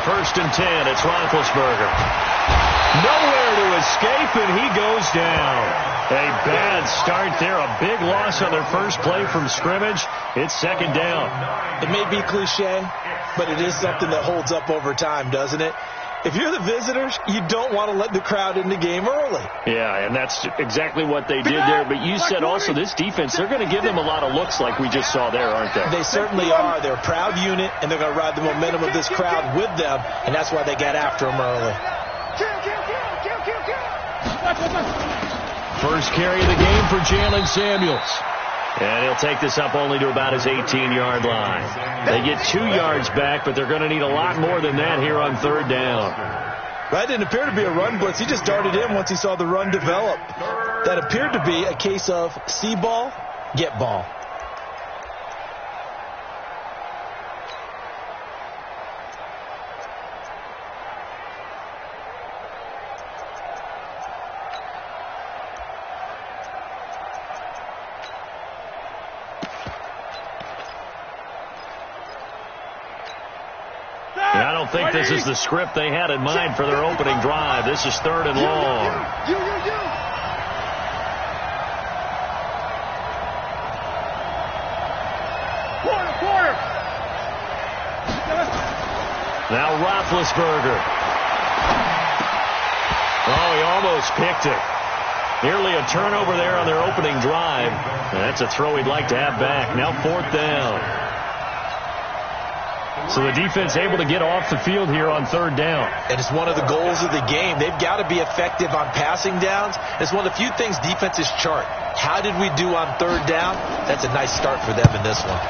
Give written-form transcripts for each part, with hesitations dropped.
first and 10. It's Roethlisberger. Nowhere to escape, and he goes down. A bad start there. A big loss on their first play from scrimmage. It's second down. It may be cliche, but it is something that holds up over time, doesn't it? If you're the visitors, you don't want to let the crowd in the game early. Yeah, and that's exactly what they did there. But you said also this defense, they're going to give them a lot of looks like we just saw there, aren't they? They certainly are. They're a proud unit, and they're going to ride the momentum of this crowd with them, and that's why they got after them early. First carry of the game for Jalen Samuels. And he'll take this up only to about his 18-yard line. They get 2 yards back, but they're going to need a lot more than that here on third down. That didn't appear to be a run blitz. He just darted in once he saw the run develop. That appeared to be a case of see ball, get ball. I don't think this is the script they had in mind for their opening drive. This is third and long. Now Roethlisberger. Oh, he almost picked it. Nearly a turnover there on their opening drive. And that's a throw he'd like to have back. Now fourth down. So the defense able to get off the field here on third down. And it's one of the goals of the game. They've got to be effective on passing downs. It's one of the few things defenses chart. How did we do on third down? That's a nice start for them in this one.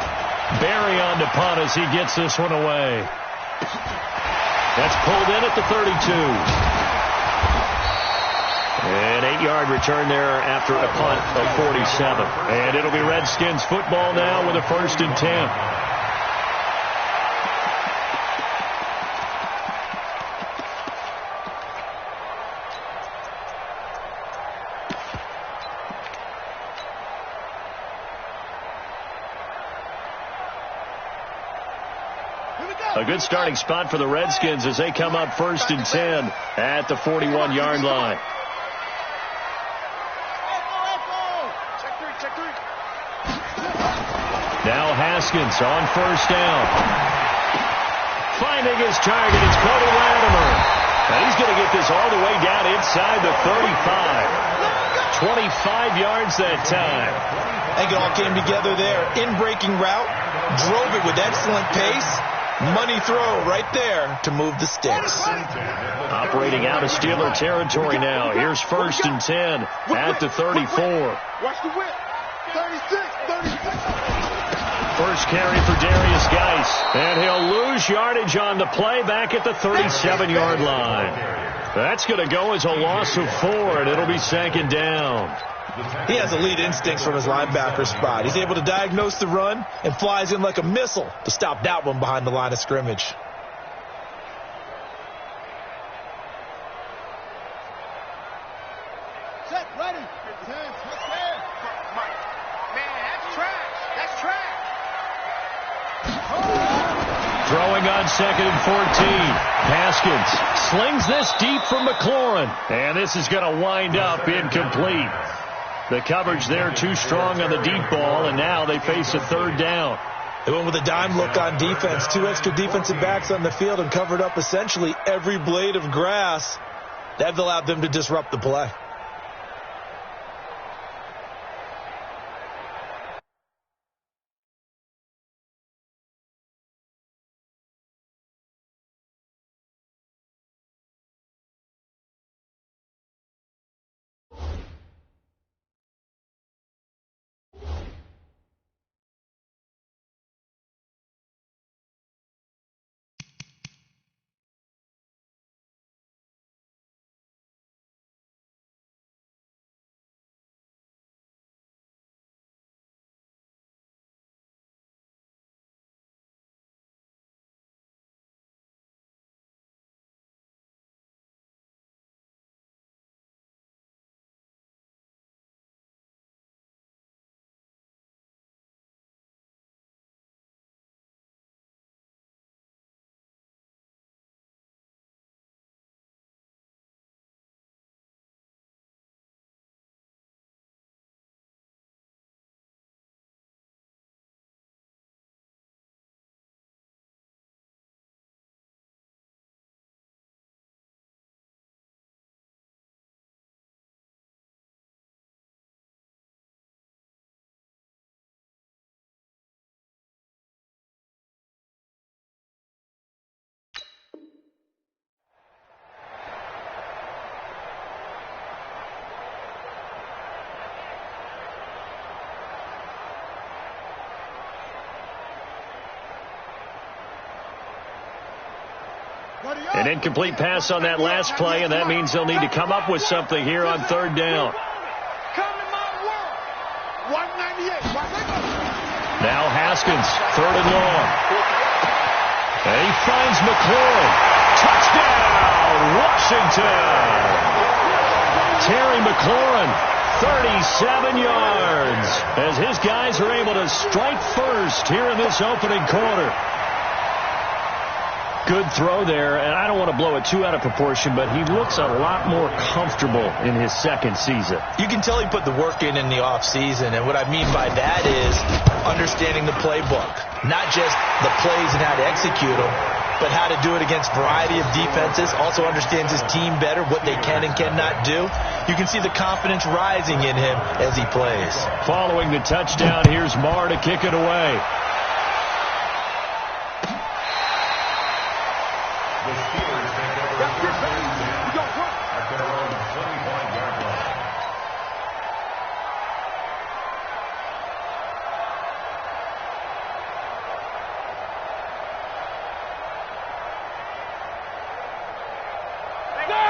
Barry on to punt as he gets this one away. That's pulled in at the 32. An 8-yard return there after a punt of 47. And it'll be Redskins football now with a first and 10. A good starting spot for the Redskins as they come up first and 10 at the 41-yard line. Now Haskins on first down. Finding his target, it's Cody Latimer. And he's going to get this all the way down inside the 35. 25 yards that time. I think it all came together there. In-breaking route, drove it with excellent pace. Money throw right there to move the sticks. Operating out of Steeler territory now. Here's first and 10 at the 34. Watch the whip. 36, 36. First carry for Darius Geis. And he'll lose yardage on the play back at the 37-yard line. That's going to go as a loss of 4, and it'll be second down. He has elite instincts from his linebacker spot. He's able to diagnose the run and flies in like a missile to stop that one behind the line of scrimmage. Set, ready. Man, that's trash. That's trash. Throwing on second and 14. Haskins slings this deep from McLaurin. And this is going to wind up incomplete. The coverage there too strong on the deep ball, and now they face a third down. They went with a dime look on defense. 2 extra defensive backs on the field and covered up essentially every blade of grass. That allowed them to disrupt the play. An incomplete pass on that last play, and that means they'll need to come up with something here on third down. Now Haskins, third and long. And he finds McLaurin. Touchdown, Washington! Terry McLaurin, 37 yards, as his guys are able to strike first here in this opening quarter. Good throw there, and I don't want to blow it too out of proportion, but he looks a lot more comfortable in his second season. You can tell he put the work in the offseason, and what I mean by that is understanding the playbook. Not just the plays and how to execute them, but how to do it against a variety of defenses. Also understands his team better, what they can and cannot do. You can see the confidence rising in him as he plays. Following the touchdown, here's Marr to kick it away.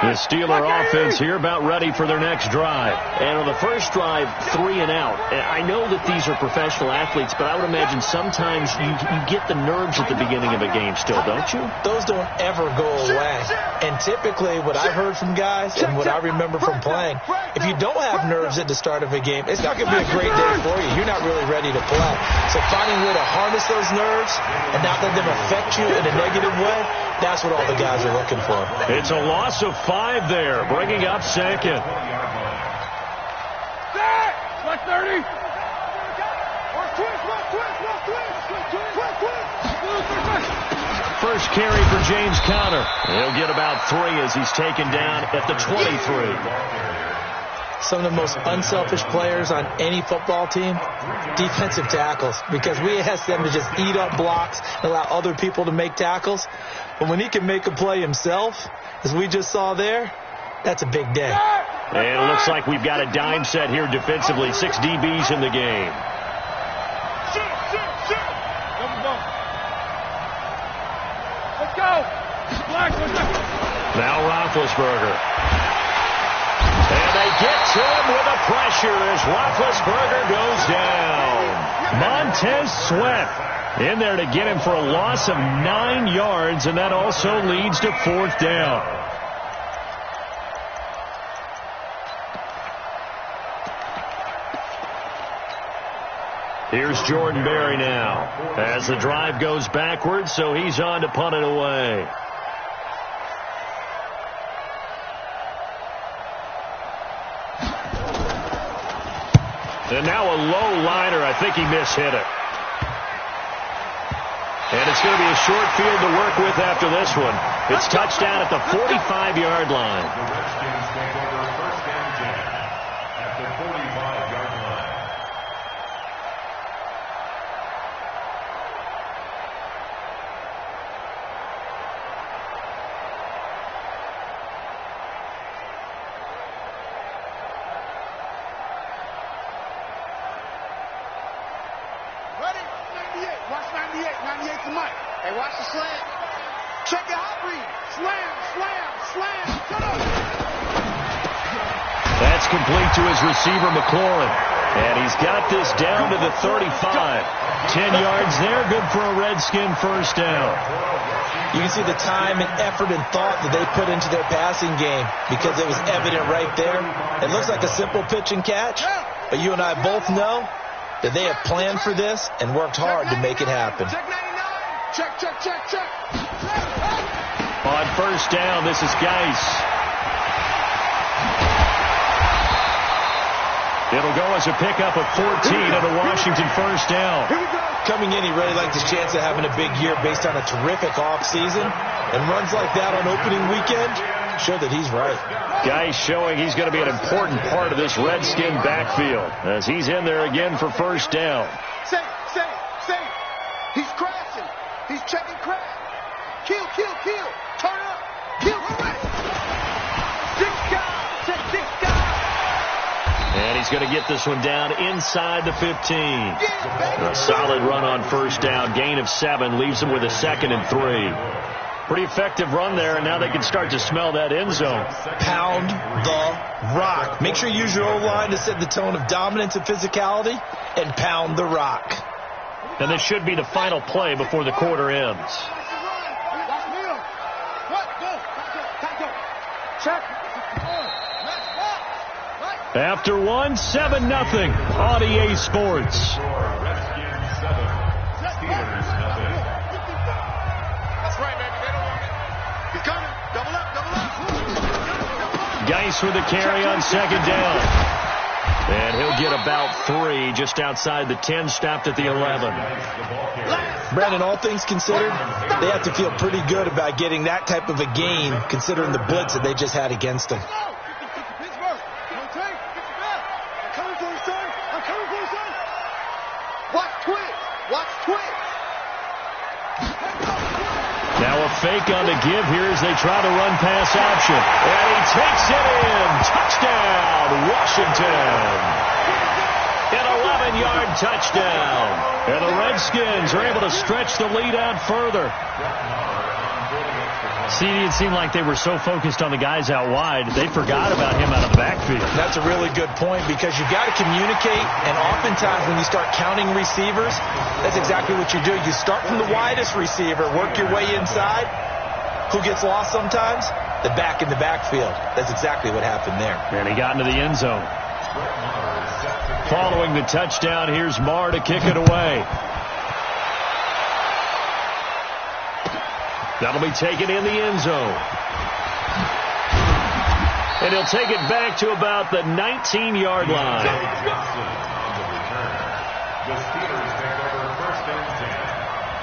The Steeler offense here about ready for their next drive. And on the first drive, 3 and out. I know that these are professional athletes, but I would imagine sometimes you get the nerves at the beginning of a game still, don't you? Those don't ever go away. And typically what I've heard from guys and what I remember from playing, if you don't have nerves at the start of a game, it's not going to be a great day for you. You're not really ready to play. So finding a way to harness those nerves and not let them affect you in a negative way, that's what all the guys are looking for. It's a loss of 5 there, bringing up second. Left 30. First carry for James Conner. He'll get about 3 as he's taken down at the 23. Some of the most unselfish players on any football team, defensive tackles, because we ask them to just eat up blocks and allow other people to make tackles. But when he can make a play himself, as we just saw there, that's a big day. And it looks like we've got a dime set here defensively. 6 DBs in the game. Let's go. Now Roethlisberger. And they get to him with a pressure as Roethlisberger goes down. Montez Sweat in there to get him for a loss of 9 yards, and that also leads to 4th down. Here's Jordan Berry now as the drive goes backwards, so he's on to punt it away. And now a low liner. I think he mishit it. And it's going to be a short field to work with after this one. It's touchdown at the 45-yard line. The Redskins take over first down at the 45-yard line. Ready? 98. Watch 98. 98 to Mike. Hey, watch the slam. Check your hot read. Slam, slam, slam. Shut up. That's complete to his receiver, McLaurin. And he's got this down to the 35. 10 yards there, good for a Redskin first down. You can see the time and effort and thought that they put into their passing game because it was evident right there. It looks like a simple pitch and catch, but you and I both know that they have planned for this and worked hard to make it happen. Check 99. Check, check, check, check. On first down, this is Geis. It'll go as a pickup of 14 and a Washington first down. Coming in, he really liked his chance of having a big year based on a terrific offseason. And runs like that on opening weekend show that he's right. Geis showing he's going to be an important part of this Redskin backfield as he's in there again for first down. Say. He's crashing. He's checking crash. Kill. Turn up. Kill. Hooray. 6 guys. Check 6 guys. And he's going to get this one down inside the 15. A solid run on first down. Gain of 7 leaves him with a 2nd and 3. Pretty effective run there, and now they can start to smell that end zone. Pound the rock. Make sure you use your O-line to set the tone of dominance and physicality, and pound the rock. And this should be the final play before the quarter ends. After 1, 7-0 on EA Sports. Geis with the carry on second down. And he'll get about 3 just outside the 10, stopped at the 11. Brandon, all things considered, they have to feel pretty good about getting that type of a gain considering the blitz that they just had against them. Now a fake on the give here as they try to run pass option. And he takes it in. Touchdown, Washington. An 11-yard touchdown. And the Redskins are able to stretch the lead out further. See, it seemed like they were so focused on the guys out wide, they forgot about him out of the backfield. That's a really good point because you got to communicate, and oftentimes when you start counting receivers, that's exactly what you do. You start from the widest receiver, work your way inside. Who gets lost sometimes? The back in the backfield. That's exactly what happened there. And he got into the end zone. Following the touchdown, here's Marr to kick it away. That'll be taken in the end zone. And he'll take it back to about the 19-yard line. The Steelers take over 1st and 10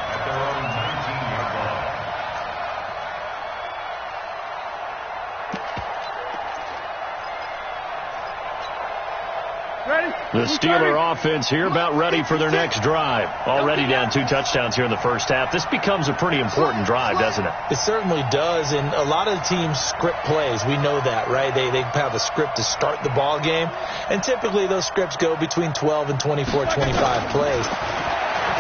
at their own 19-yard line. The Steeler offense here about ready for their next drive. Already down 2 touchdowns here in the first half. This becomes a pretty important drive, doesn't it? It certainly does, and a lot of the teams script plays. We know that, right? They have a script to start the ball game, and typically those scripts go between 12 and 24, 25 plays.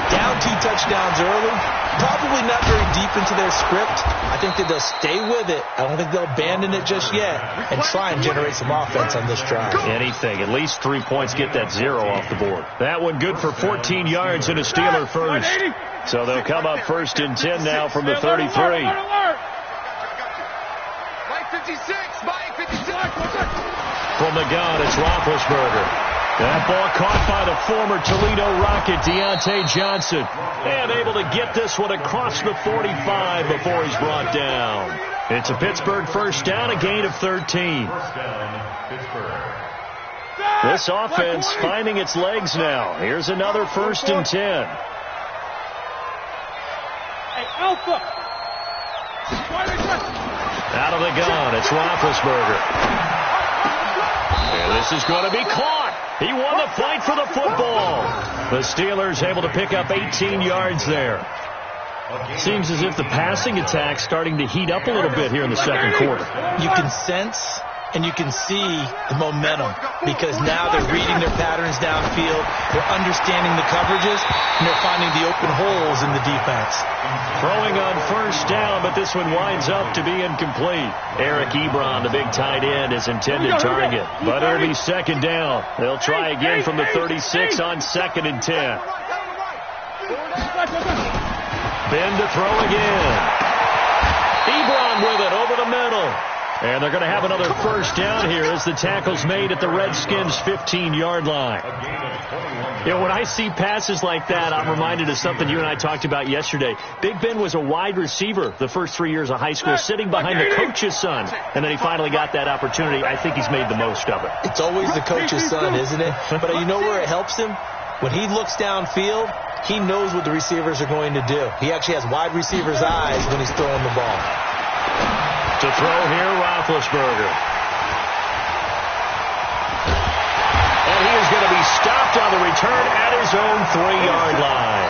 Down 2 touchdowns early, probably not very deep into their script. I think that they'll stay with it. I don't think they'll abandon it just yet and try and generate some offense on this drive. Anything. At least 3 points, get that 0 off the board. That one good for 14 yards and a Steeler first. So they'll come up 1st and 10 now from the 33. From the gun, it's Roethlisberger. That ball caught by the former Toledo Rocket, Deontay Johnson. And able to get this one across the 45 before he's brought down. It's a Pittsburgh first down, a gain of 13. First down, Pittsburgh. This offense finding its legs now. Here's another 1st and 10. Out of the gun, it's Roethlisberger. And this is going to be caught. He won the fight for the football. The Steelers able to pick up 18 yards there. Seems as if the passing attack's starting to heat up a little bit here in the second quarter. You can sense and you can see the momentum because now they're reading their patterns downfield, they're understanding the coverages, and they're finding the open holes in the defense. Throwing on first down, but this one winds up to be incomplete. Eric Ebron, the big tight end, is intended target, but it'll be 2nd down. They'll try again from the 36 on 2nd and 10. Ben to throw again. Ebron with it over the middle. And they're going to have another first down here as the tackle's made at the Redskins' 15-yard line. You know, when I see passes like that, I'm reminded of something you and I talked about yesterday. Big Ben was a wide receiver the first 3 years of high school, sitting behind the coach's son. And then he finally got that opportunity. I think he's made the most of it. It's always the coach's son, isn't it? But you know where it helps him? When he looks downfield, he knows what the receivers are going to do. He actually has wide receivers' eyes when he's throwing the ball. To throw here, Roethlisberger. And he is going to be stopped on the return at his own 3-yard line.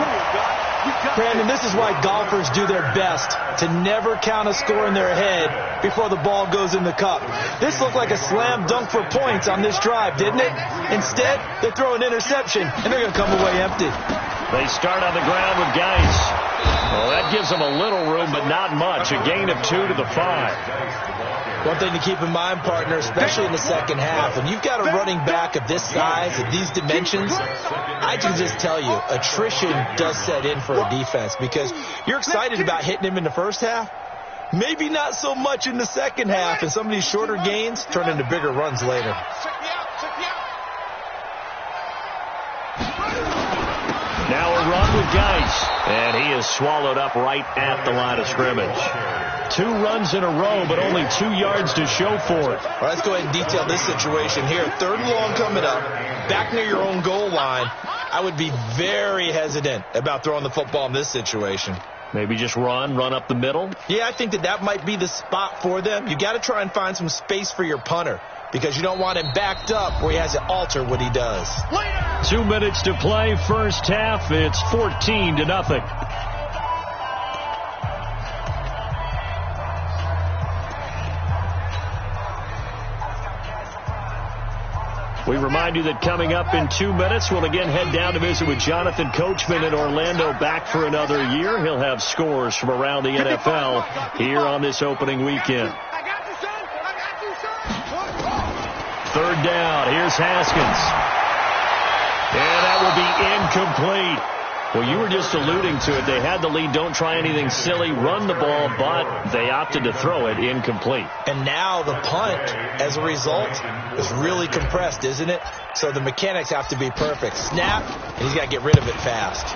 Brandon, this is why golfers do their best to never count a score in their head before the ball goes in the cup. This looked like a slam dunk for points on this drive, didn't it? Instead, they throw an interception, and they're going to come away empty. They start on the ground with Geis. Well, that gives them a little room, but not much. A gain of 2 to the 5. One thing to keep in mind, partner, especially in the second half, when you've got a running back of this size, of these dimensions, I can just tell you, attrition does set in for a defense because you're excited about hitting him in the first half. Maybe not so much in the second half, and some of these shorter gains turn into bigger runs later. Now a run with Geis, and he is swallowed up right at the line of scrimmage. 2 runs in a row, but only 2 yards to show for it. All right, let's go ahead and detail this situation here. 3rd and long coming up, back near your own goal line. I would be very hesitant about throwing the football in this situation. Maybe just run up the middle? Yeah, I think that might be the spot for them. You got to try and find some space for your punter because you don't want him backed up where he has to alter what he does. 2 minutes to play, first half. It's 14-0. We remind you that coming up in 2 minutes, we'll again head down to visit with Jonathan Coachman in Orlando, back for another year. He'll have scores from around the NFL here on this opening weekend. 3rd down. Here's Haskins. And that will be incomplete. Well, you were just alluding to it. They had the lead. Don't try anything silly. Run the ball, but they opted to throw it incomplete. And now the punt, as a result, is really compressed, isn't it? So the mechanics have to be perfect. Snap, and he's got to get rid of it fast.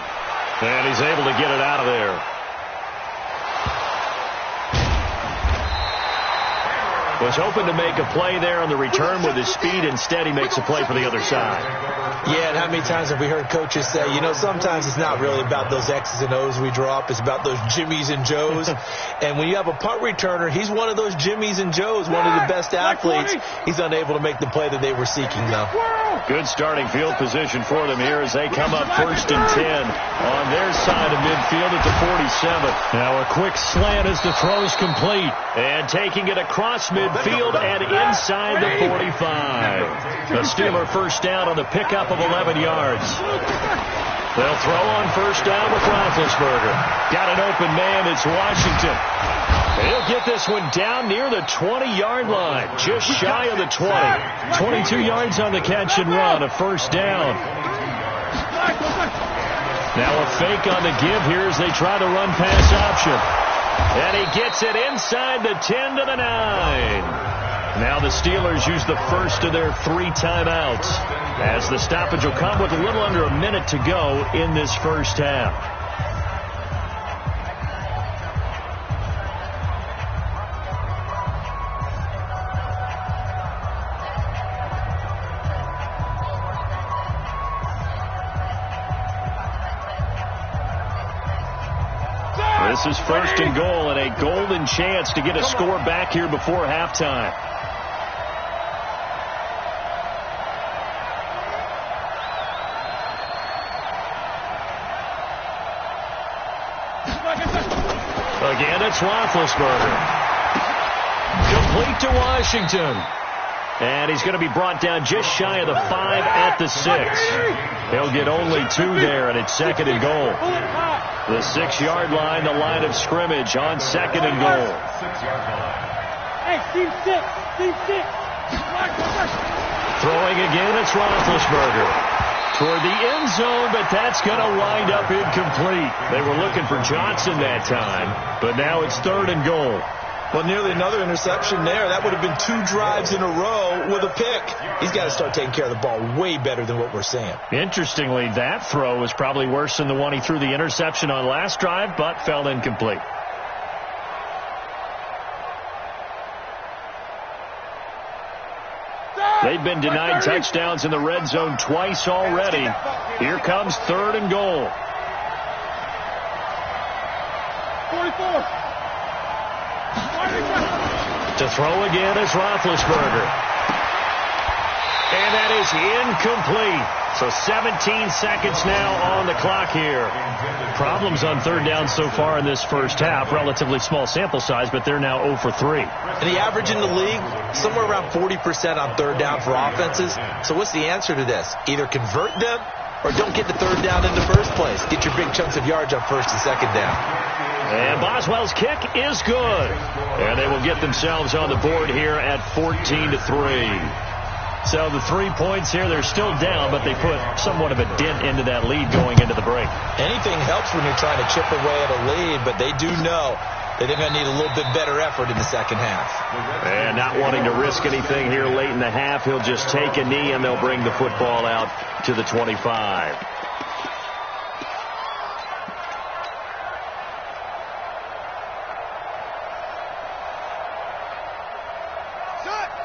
And he's able to get it out of there. Was hoping to make a play there on the return with his speed. Instead, he makes a play for the other side. Yeah, and how many times have we heard coaches say, you know, sometimes it's not really about those X's and O's we draw up. It's about those Jimmies and Joes. And when you have a punt returner, he's one of those Jimmies and Joes, one of the best athletes. He's unable to make the play that they were seeking, though. Good starting field position for them here as they come up 1st and 10 on their side of midfield at the 47. Now a quick slant as the throw's complete. And taking it across midfield and inside the 45. The Steeler first down on the pickup of 11 yards. They'll throw on first down with Roethlisberger. Got an open man. It's Washington. He'll get this one down near the 20-yard line, just shy of the 20. 22 yards on the catch and run, a first down. Now a fake on the give here as they try to run pass option. And he gets it inside the 10 to the 9. Now the Steelers use the first of their 3 timeouts as the stoppage will come with a little under a minute to go in this first half. This is 1st and goal and a golden chance to get a score back here before halftime. Again, it's Roethlisberger. Complete to Washington. And he's going to be brought down just shy of the 5 at the 6. He'll get only 2 there, and it's 2nd and goal. The 6-yard line, the line of scrimmage on 2nd and goal. Hey, team 6. Throwing again, it's Roethlisberger. Toward the end zone, but that's going to wind up incomplete. They were looking for Johnson that time, but now it's 3rd and goal. Well, nearly another interception there. That would have been 2 drives in a row with a pick. He's got to start taking care of the ball way better than what we're seeing. Interestingly, that throw was probably worse than the one he threw the interception on last drive, but fell incomplete. They've been denied touchdowns in the red zone twice already. Here comes 3rd and goal. 44. To throw again is Roethlisberger. And that is incomplete. So 17 seconds now on the clock here. Problems on 3rd down so far in this first half. Relatively small sample size, but they're now 0 for 3. And the average in the league, somewhere around 40% on 3rd down for offenses. So what's the answer to this? Either convert them or don't get the third down in the first place. Get your big chunks of yards on first and second down. And Boswell's kick is good. And they will get themselves on the board here at 14-3. So the 3 points here, they're still down, but they put somewhat of a dent into that lead going into the break. Anything helps when you're trying to chip away at a lead, but they do know that they're going to need a little bit better effort in the second half. And not wanting to risk anything here late in the half, he'll just take a knee, and they'll bring the football out to the 25.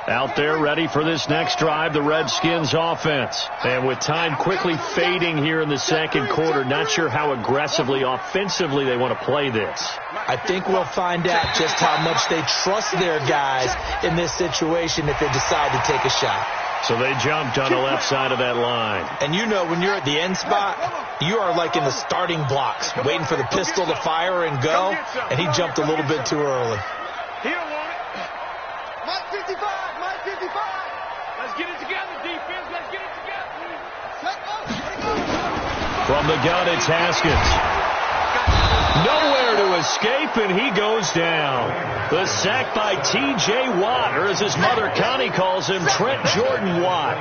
Out there ready for this next drive, the Redskins offense. And with time quickly fading here in the second quarter, not sure how aggressively, offensively they want to play this. I think we'll find out just how much they trust their guys in this situation if they decide to take a shot. So they jumped on the left side of that line. And you know, when you're at the end spot, you are like in the starting blocks, waiting for the pistol to fire and go, and he jumped a little bit too early. He don't want it. Mike 55, Mike 55. Let's get it together, defense. Let's get it together. From the gun, it's Haskins. Nowhere to escape, and he goes down. The sack by T.J. Watt, or as his mother Connie calls him, Trent Jordan Watt.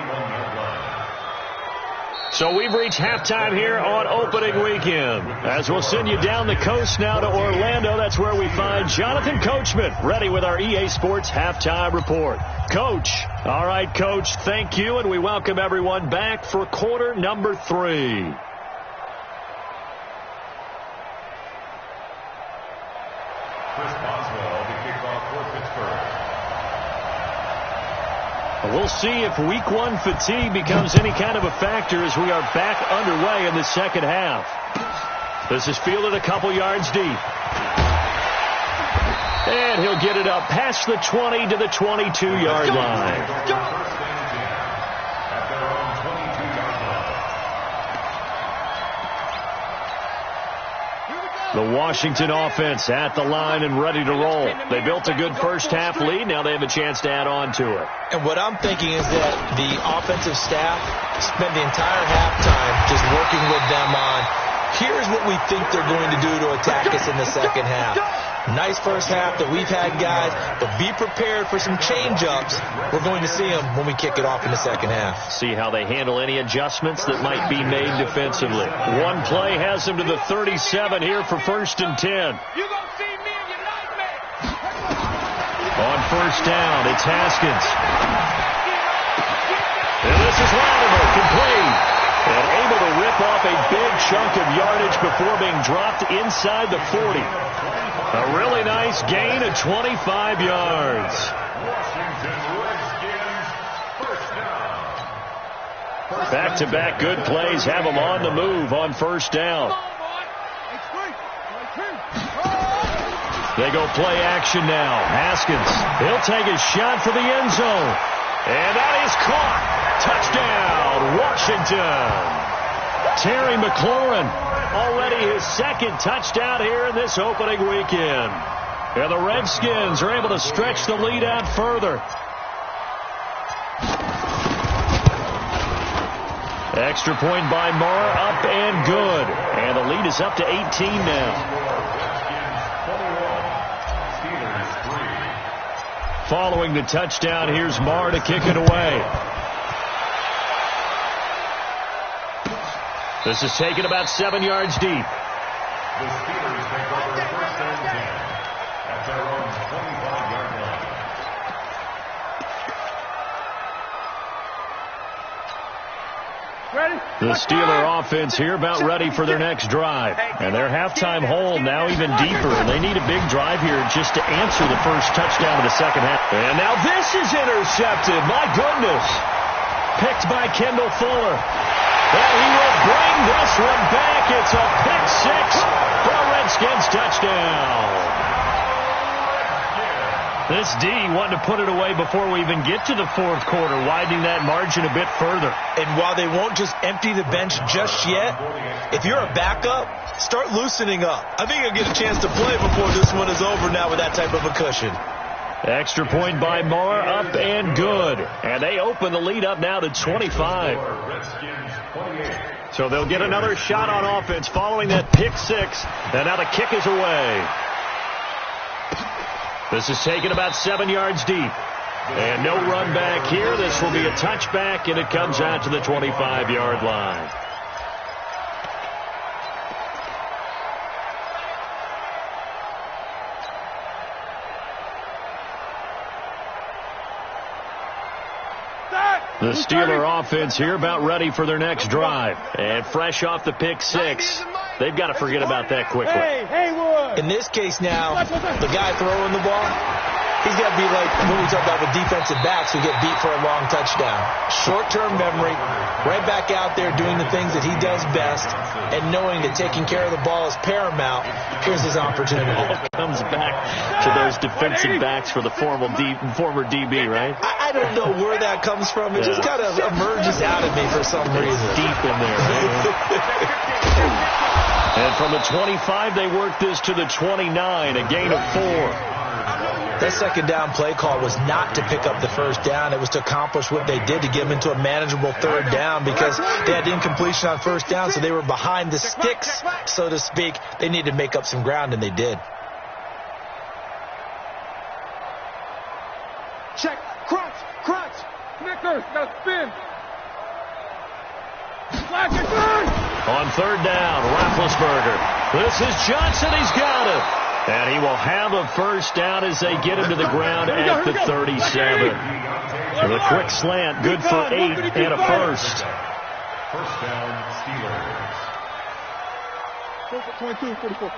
So we've reached halftime here on opening weekend. As we'll send you down the coast now to Orlando, that's where we find Jonathan Coachman, ready with our EA Sports halftime report. Coach. All right, Coach, thank you, and we welcome everyone back for quarter number 3. Chris Boswell, the kickoff for Pittsburgh. We'll see if week 1 fatigue becomes any kind of a factor as we are back underway in the second half. This is fielded a couple yards deep. And he'll get it up past the 20 to the 22-yard line. The Washington offense at the line and ready to roll. They built a good first half lead. Now they have a chance to add on to it. And what I'm thinking is that the offensive staff spent the entire halftime just working with them on, here's what we think they're going to do to attack us in the second half. Nice first half that we've had, guys, but be prepared for some change-ups. We're going to see them when we kick it off in the second half. See how they handle any adjustments that might be made defensively. One play has them to the 37 here for 1st and 10. You gonna see me in your nightmare. On first down, it's Haskins. And this is Latimer, complete. And able to rip off a big chunk of yardage before being dropped inside the 40. A really nice gain of 25 yards. Washington Redskins, first down. Back-to-back good plays have them on the move on first down. They go play action now. Haskins, he'll take a shot for the end zone. And that is caught. Touchdown, Washington. Terry McLaurin, already his second touchdown here in this opening weekend. And the Redskins are able to stretch the lead out further. Extra point by Marr, up and good. And the lead is up to 18 now. Following the touchdown, here's Marr to kick it away. This is taken about 7 yards deep. The Steelers take over 1st and 10 at their own 25-yard line. Ready? The Steeler offense here about ready for their next drive. And their halftime hole now even deeper. And they need a big drive here just to answer the first touchdown of the second half. And now this is intercepted. My goodness. Picked by Kendall Fuller. And he will bring this one back. It's a pick 6 for a Redskins touchdown. This D wanted to put it away before we even get to the fourth quarter, widening that margin a bit further. And while they won't just empty the bench just yet, if you're a backup, start loosening up. I think you'll get a chance to play before this one is over now with that type of a cushion. Extra point by Marr, up and good. And they open the lead up now to 25. Redskins 28. So they'll get another shot on offense following that pick six. And now the kick is away. This is taken about 7 yards deep. And no run back here. This will be a touchback, and it comes out to the 25-yard line. The Steeler offense here about ready for their next drive. And fresh off the pick six, they've got to forget about that quickly. In this case now, the guy throwing the ball, he's got to be like when we talk about with defensive backs who get beat for a long touchdown. Short-term memory, right back out there doing the things that he does best, and knowing that taking care of the ball is paramount. Here's his opportunity. It all comes back to those defensive backs for the former DB, right? I don't know where that comes from. It just kind of emerges out of me for some reason. Deep in there. And from the 25, they work this to the 29, a gain of 4. That second down play call was not to pick up the first down. It was to accomplish what they did, to get them into a manageable third down, because they had incompletion on first down, so they were behind the sticks, so to speak. They needed to make up some ground, and they did. Check. Crunch. Snickers. Got to spin. Flash it. On third down, Roethlisberger. This is Johnson. He's got it. And he will have a first down as they get him to the ground at the 37. So the quick slant, good for 8 and a first. First down, Steelers. 22, 44.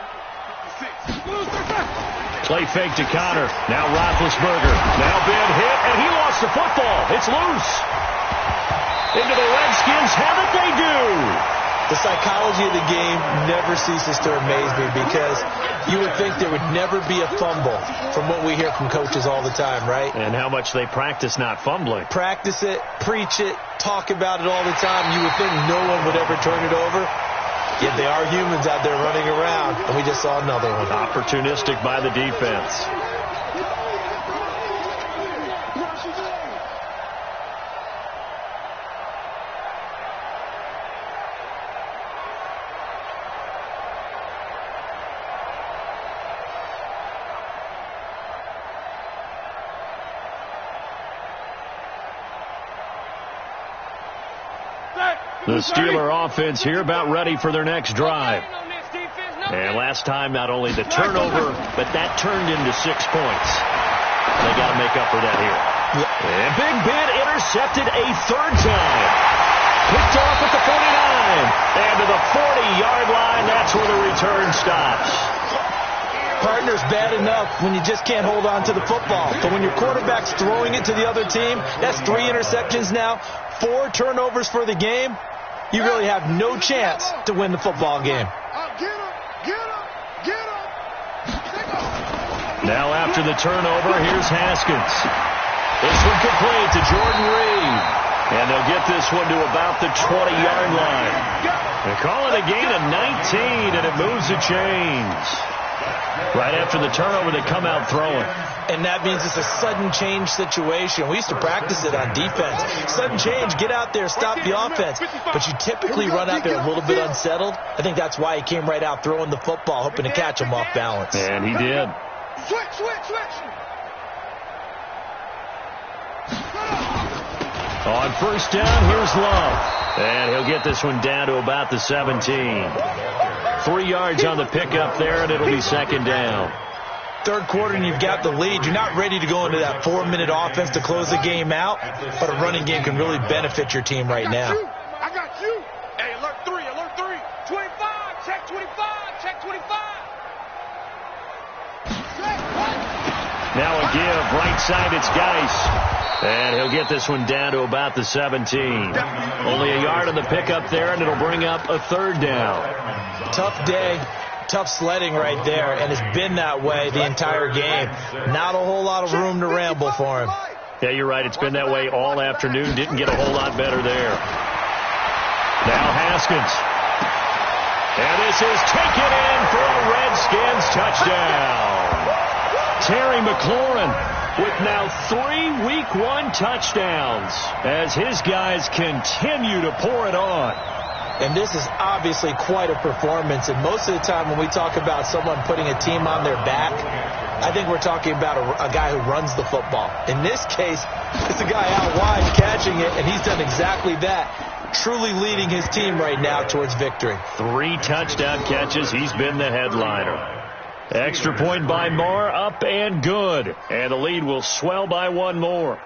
Play fake to Connor. Now Roethlisberger. Now Ben hit, and he lost the football. It's loose. Into the Redskins. Have it they do. The psychology of the game never ceases to amaze me, because you would think there would never be a fumble from what we hear from coaches all the time, right? And how much they practice not fumbling. Practice it, preach it, talk about it all the time. You would think no one would ever turn it over. Yet they are humans out there running around, and we just saw another one. Opportunistic by the defense. The Steeler offense here about ready for their next drive. And last time, not only the turnover, but that turned into 6 points. They got to make up for that here. And Big Ben intercepted a third time. Picked off at the 49. And to the 40-yard line, that's where the return stops. Partner's bad enough when you just can't hold on to the football. But when your quarterback's throwing it to the other team, that's 3 interceptions now, 4 turnovers for the game. You really have no chance to win the football game. Now after the turnover, here's Haskins. This one complete to Jordan Reed. And they'll get this one to about the 20-yard line. They call it a gain of 19, and it moves the chains. Right after the turnover, they come out throwing. And that means it's a sudden change situation. We used to practice it on defense. Sudden change, get out there, stop the offense. But you typically run out there a little bit unsettled. I think that's why he came right out throwing the football, hoping to catch him off balance. And he did. Switch. On first down, here's Love. And he'll get this one down to about the 17. 3 yards on the pickup there, and it'll be second down. Third quarter, and you've got the lead. You're not ready to go into that 4-minute offense to close the game out, but a running game can really benefit your team right now. I got you. Hey, alert 3. 25, check 25. Now a give, right side, it's Geis. And he'll get this one down to about the 17. Only a yard on the pickup there, and it'll bring up a third down. Tough day, tough sledding right there, and it's been that way the entire game. Not a whole lot of room to ramble for him. Yeah, you're right. It's been that way all afternoon. Didn't get a whole lot better there. Now Haskins. And this is taken in for a Redskins touchdown. Terry McLaurin with now 3 Week 1 touchdowns as his guys continue to pour it on. And this is obviously quite a performance. And most of the time when we talk about someone putting a team on their back, I think we're talking about a guy who runs the football. In this case, it's a guy out wide catching it, and he's done exactly that, truly leading his team right now towards victory. 3 touchdown catches. He's been the headliner. Extra point by Marr, up and good. And the lead will swell by 1 more.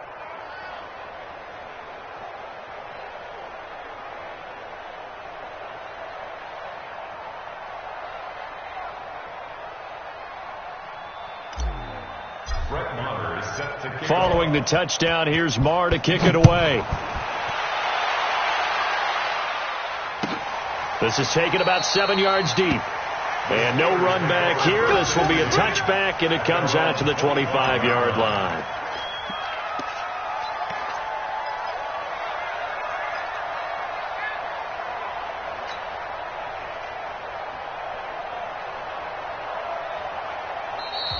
Following the touchdown, here's Marr to kick it away. This is taken about 7 yards deep. And no run back here. This will be a touchback, and it comes out to the 25-yard line.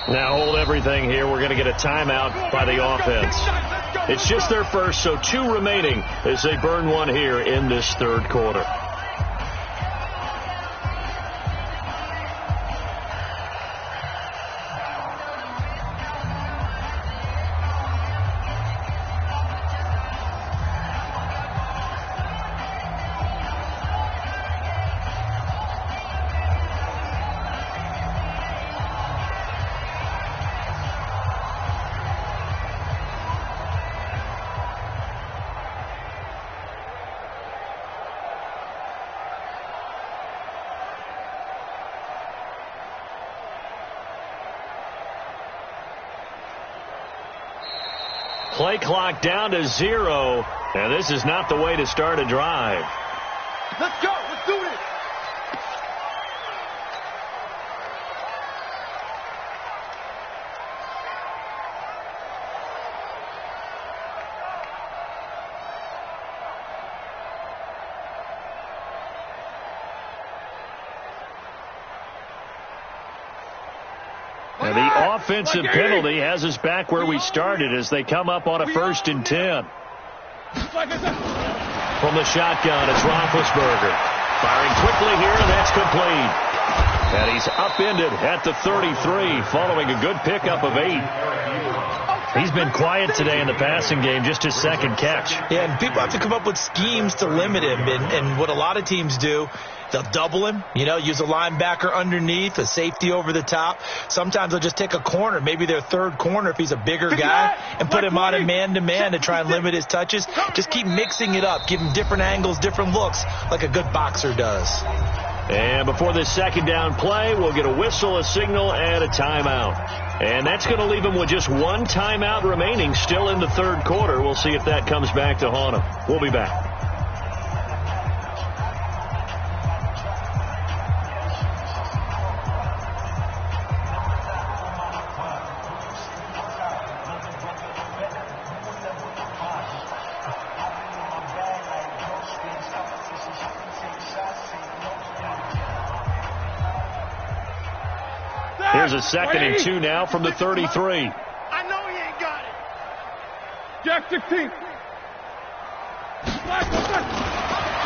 Now hold everything here. We're going to get a timeout by the offense. It's just their first, so 2 remaining as they burn 1 here in this third quarter. Play clock down to 0, and this is not the way to start a drive. Let's go. Let's do this. And the offensive penalty has us back where we started as they come up on a 1st and 10. From the shotgun, it's Roethlisberger. Firing quickly here, and that's complete. And he's upended at the 33 following a good pickup of 8. He's been quiet today in the passing game, just his 2nd catch. Yeah, and people have to come up with schemes to limit him. And what a lot of teams do, they'll double him, use a linebacker underneath, a safety over the top. Sometimes they'll just take a corner, maybe their 3rd corner if he's a bigger guy, and put him on a man-to-man to try and limit his touches. Just keep mixing it up, give him different angles, different looks, like a good boxer does. And before this 2nd down play, we'll get a whistle, a signal, and a timeout. And that's going to leave him with just 1 timeout remaining still in the 3rd quarter. We'll see if that comes back to haunt him. We'll be back. Here's a 2nd and 2 now from the 33. I know he ain't got it. Jack 16.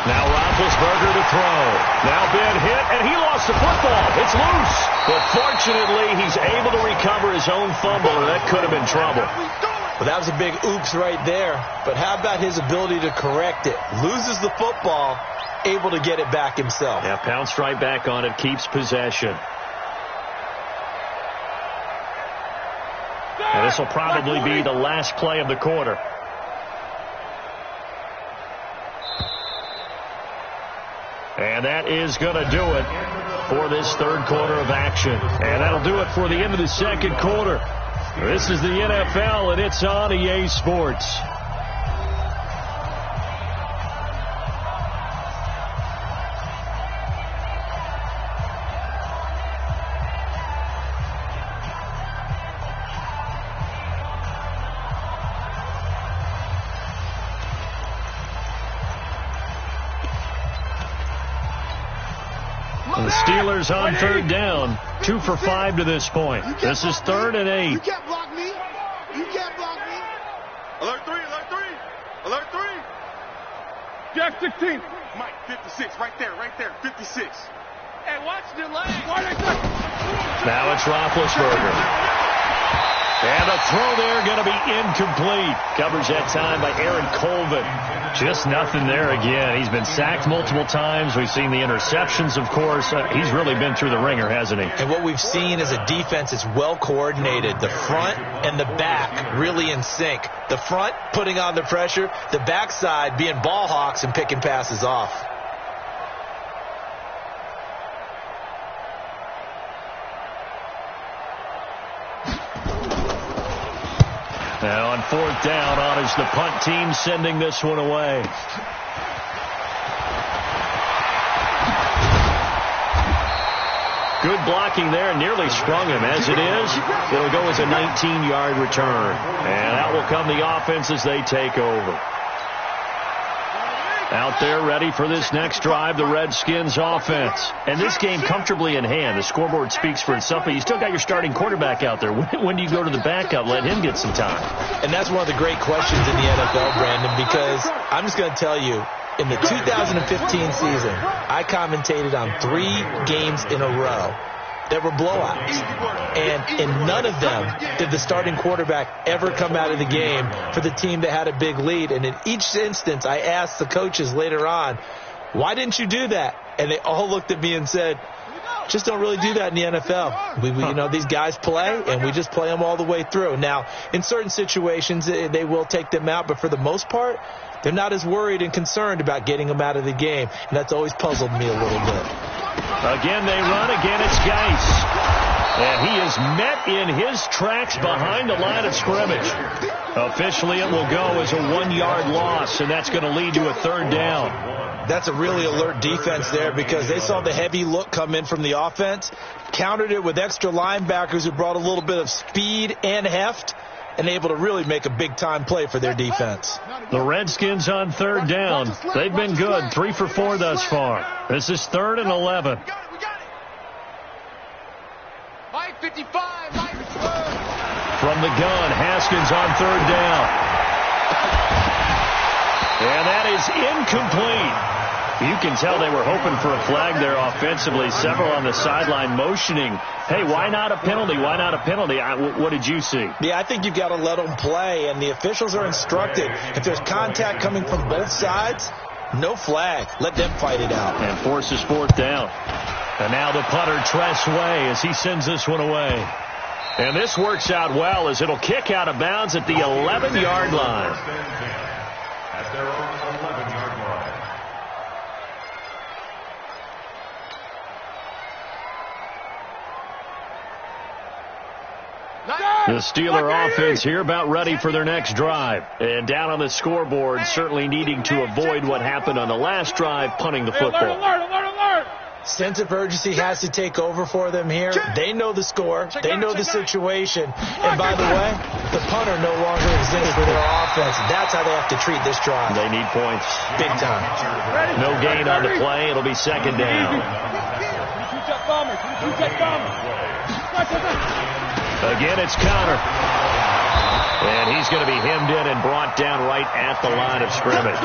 Now Roethlisberger to throw. Now Ben hit, and he lost the football. It's loose. But fortunately, he's able to recover his own fumble, and that could have been trouble. Well, that was a big oops right there. But how about his ability to correct it? Loses the football, able to get it back himself. Yeah, pounced right back on it, keeps possession. And this will probably be the last play of the quarter. And that is going to do it for this 3rd quarter of action. And that'll do it for the end of the 2nd quarter. This is the NFL, and it's on EA Sports. The Steelers on 3rd down, 2 for 5 to this point. This is 3rd and 8. You can't block me. You can't block me. Alert 3, alert 3, alert 3. Jack 16. Mike. 56, right there, 56. Hey, watch the lane. Now it's Roethlisberger. And the throw there going to be incomplete. Covers that time by Aaron Colvin. Just nothing there again. He's been sacked multiple times. We've seen the interceptions, of course. He's really been through the ringer, hasn't he? And what we've seen is a defense that's well coordinated. The front and the back really in sync. The front putting on the pressure. The backside being ball hawks and picking passes off. Now on fourth down, on is the punt team sending this one away. Good blocking there, nearly sprung him. As it is, it'll go as a 19-yard return. And out will come the offense as they take over. Out there ready for this next drive, the Redskins offense. And this game comfortably in hand. The scoreboard speaks for itself, but you still got your starting quarterback out there. When do you go to the backup? Let him get some time. And that's one of the great questions in the NFL, Brandon, because I'm just going to tell you, in the 2015 season, I commentated on 3 games in a row that were blowouts. And in none of them did the starting quarterback ever come out of the game for the team that had a big lead. And in each instance, I asked the coaches later on, why didn't you do that? And they all looked at me and said, just don't really do that in the NFL. You know, these guys play, and we just play them all the way through. Now, in certain situations, they will take them out, but for the most part, they're not as worried and concerned about getting them out of the game. And that's always puzzled me a little bit. Again, they run. Again, it's Geis. And he is met in his tracks behind the line of scrimmage. Officially, it will go as a 1-yard loss, and that's going to lead to a third down. That's a really alert defense there because they saw the heavy look come in from the offense, countered it with extra linebackers who brought a little bit of speed and heft, and able to really make a big-time play for their defense. The Redskins on third down. They've been good, 3 for 4 thus far. This is 3rd and 11. We got it. Mike 55, Mike 55. From the gun, Haskins on third down. And that is incomplete. You can tell they were hoping for a flag there offensively. Several on the sideline motioning, hey, why not a penalty? Why not a penalty? What did you see? Yeah, I think you've got to let them play, and the officials are instructed. If there's contact coming from both sides, no flag. Let them fight it out. And forces fourth down. And now the punter, Tress Way, as he sends this one away. And this works out well as it'll kick out of bounds at the 11-yard line. At their own 11-yard line. The Steeler offense here about ready for their next drive. And down on the scoreboard, certainly needing to avoid what happened on the last drive, punting the football. Alert. Sense of urgency has to take over for them here. They know the score. They know the situation. And by the way, the punter no longer exists for their offense. That's how they have to treat this drive. They need points. Big time. No gain on the play. It'll be second down. Again, it's Connor. And he's going to be hemmed in and brought down right at the line of scrimmage.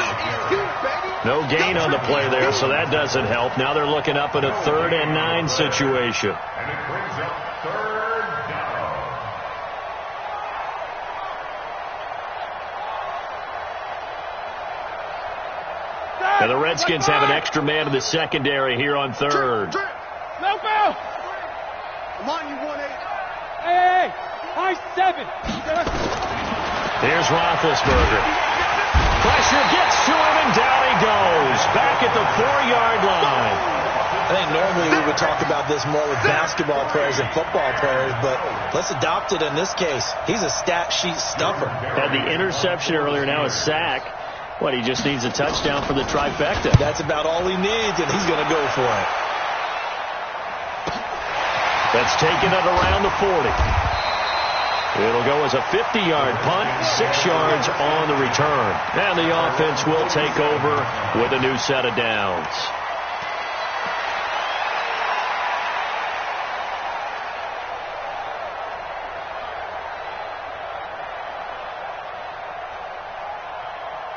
No gain on the play there, so that doesn't help. Now they're looking up at a 3rd and 9 situation. And it brings up 3rd down. And the Redskins have an extra man in the secondary here on 3rd. No foul. Come on, you 1-8. Hey, high 7. Here's Roethlisberger. Pressure gets to him, and down he goes. Back at the 4-yard line. I think normally we would talk about this more with basketball players and football players, but let's adopt it in this case. He's a stat sheet stuffer. Had the interception earlier, now a sack. What, he just needs a touchdown for the trifecta. That's about all he needs, and he's going to go for it. That's taken it around the 40. It'll go as a 50-yard punt, 6 yards on the return. And the offense will take over with a new set of downs.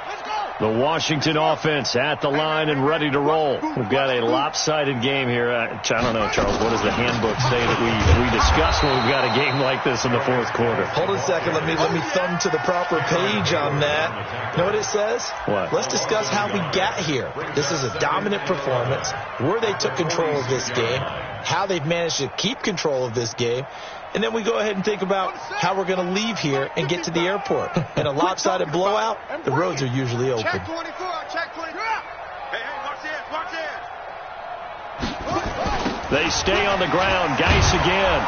Let's go. The Washington offense at the line and ready to roll. We've got a lopsided game here. I don't know, Charles, what does the handbook say that we discuss when we've got a game like this in the fourth quarter? Hold on a second. Let me thumb to the proper page on that. You know what it says? What? Let's discuss how we got here. This is a dominant performance, where they took control of this game, how they've managed to keep control of this game, and then we go ahead and think about how we're going to leave here and get to the airport. In a lopsided blowout, the roads are usually open. Check 24, check 24. Hey, watch this. They stay on the ground. Geis again.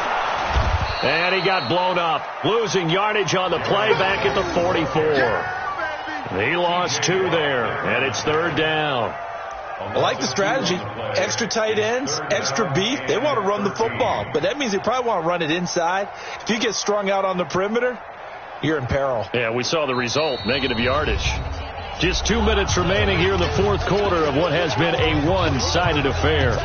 And he got blown up. Losing yardage on the play back at the 44. He lost 2 there, and it's 3rd down. I like the strategy. Extra tight ends, extra beef. They want to run the football, but that means they probably want to run it inside. If you get strung out on the perimeter, you're in peril. Yeah, we saw the result, negative yardage. Just 2 minutes remaining here in the fourth quarter of what has been a one-sided affair.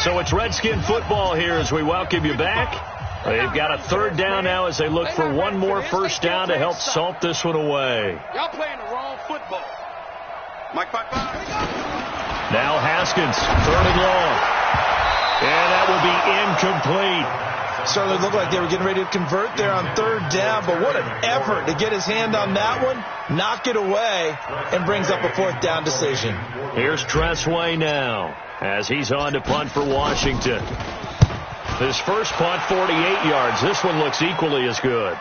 So it's Redskin football here as we welcome you back. They've got a 3rd down now as they look for one more first down to help salt this one away. Y'all playing the wrong football. Mike 5-5. Now Haskins, 3rd and long. And that will be incomplete. Certainly looked like they were getting ready to convert there on 3rd down, but what an effort to get his hand on that one, knock it away, and brings up a 4th down decision. Here's Tressway now as he's on to punt for Washington. His first punt, 48 yards. This one looks equally as good.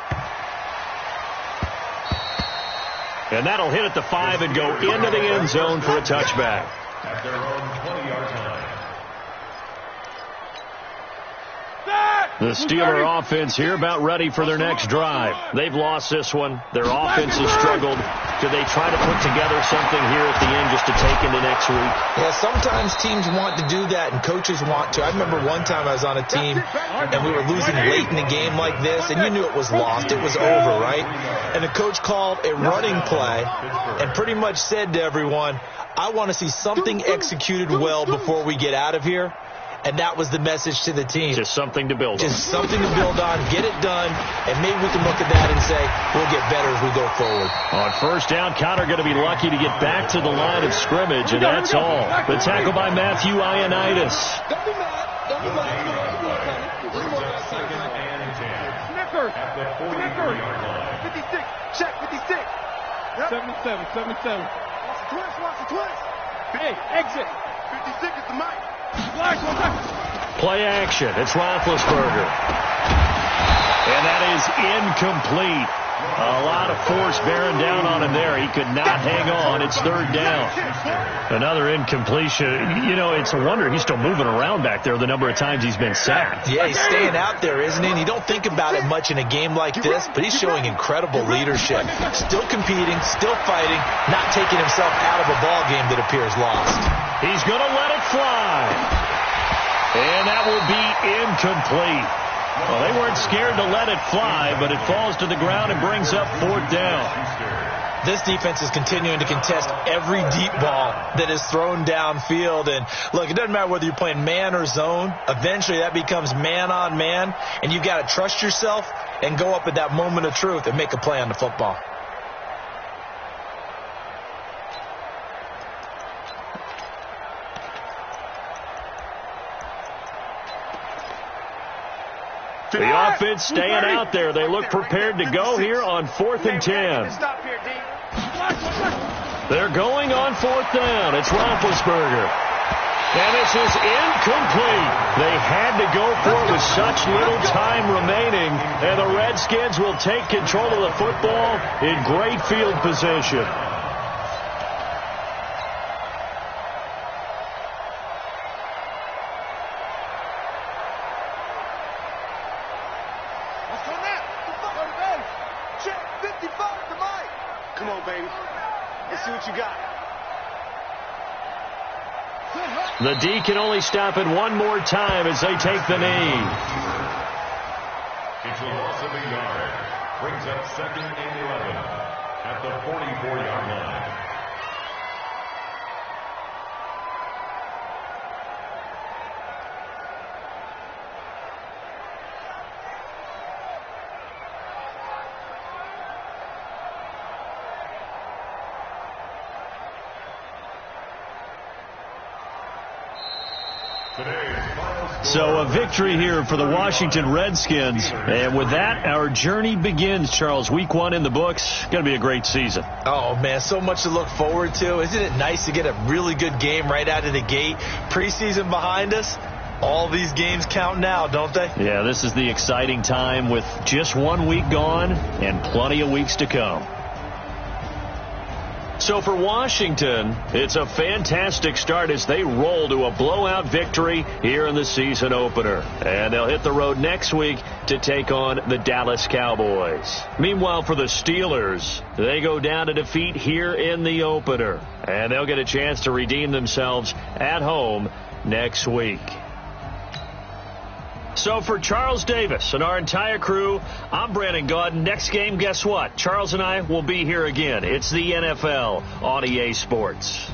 And that'll hit at the 5 and go into the end zone for a touchback. At their own 20-yard line. The Steeler offense here about ready for their next drive. They've lost this one. Their offense has struggled. Do they try to put together something here at the end just to take into next week? Yeah, sometimes teams want to do that and coaches want to. I remember one time I was on a team and we were losing late in a game like this, and you knew it was lost. It was over, right? And the coach called a running play and pretty much said to everyone, I want to see something executed well before we get out of here. And that was the message to the team. Just something to build on. Just something to build on, get it done, and maybe we can look at that and say we'll get better as we go forward. On first down, Connor going to be lucky to get back to the line of scrimmage, and that's all. The tackle by Matthew Ioannidis. Don't be mad. Don't be mad. Second and 10. Snickers. At the 40-yard line. 56. Check 56. Yep. 77. Watch the twist. Hey, exit. 56 is the mic. Play action. It's Roethlisberger. And that is incomplete. A lot of force bearing down on him there. He could not hang on. It's 3rd down. Another incompletion. You know, it's a wonder he's still moving around back there the number of times he's been sacked. Yeah, he's staying out there, isn't he? And you don't think about it much in a game like this, but he's showing incredible leadership. Still competing, still fighting, not taking himself out of a ball game that appears lost. He's going to let it fly. And that will be incomplete. Well, they weren't scared to let it fly, but it falls to the ground and brings up 4th down. This defense is continuing to contest every deep ball that is thrown downfield. And, look, it doesn't matter whether you're playing man or zone. Eventually that becomes man on man, and you've got to trust yourself and go up at that moment of truth and make a play on the football. The offense staying out there. They look prepared to go here on 4th and 10. They're going on 4th down. It's Roethlisberger. And this is incomplete. They had to go for it with such little time remaining. And the Redskins will take control of the football in great field position. Come on, baby. Let's see what you got. The D can only stop it one more time as they take the knee. It's a loss of a yard. Brings up 2nd and 11 at the 44-yard line. So a victory here for the Washington Redskins. And with that, our journey begins, Charles. Week 1 in the books. Going to be a great season. Oh, man, so much to look forward to. Isn't it nice to get a really good game right out of the gate? Preseason behind us. All these games count now, don't they? Yeah, this is the exciting time with just 1 week gone and plenty of weeks to come. So for Washington, it's a fantastic start as they roll to a blowout victory here in the season opener. And they'll hit the road next week to take on the Dallas Cowboys. Meanwhile, for the Steelers, they go down to defeat here in the opener. And they'll get a chance to redeem themselves at home next week. So for Charles Davis and our entire crew, I'm Brandon Gaudin. Next game, guess what? Charles and I will be here again. It's the NFL on EA Sports.